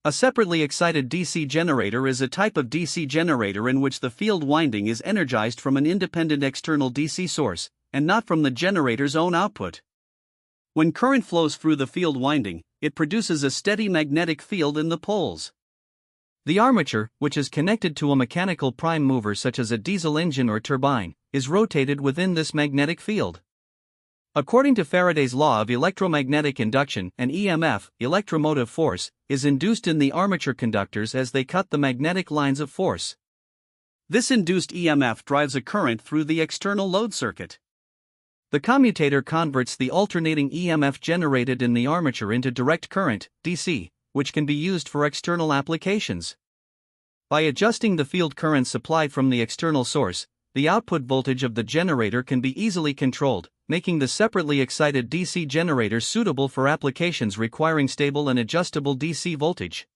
A separately excited DC generator is a type of DC generator in which the field winding is energized from an independent external DC source, and not from the generator's own output. When current flows through the field winding, it produces a steady magnetic field in the poles. The armature, which is connected to a mechanical prime mover such as a diesel engine or turbine, is rotated within this magnetic field. According to Faraday's law of electromagnetic induction, an EMF, electromotive force, is induced in the armature conductors as they cut the magnetic lines of force. This induced EMF drives a current through the external load circuit. The commutator converts the alternating EMF generated in the armature into direct current, DC, which can be used for external applications. By adjusting the field current supplied from the external source, the output voltage of the generator can be easily controlled, making the separately excited DC generator suitable for applications requiring stable and adjustable DC voltage.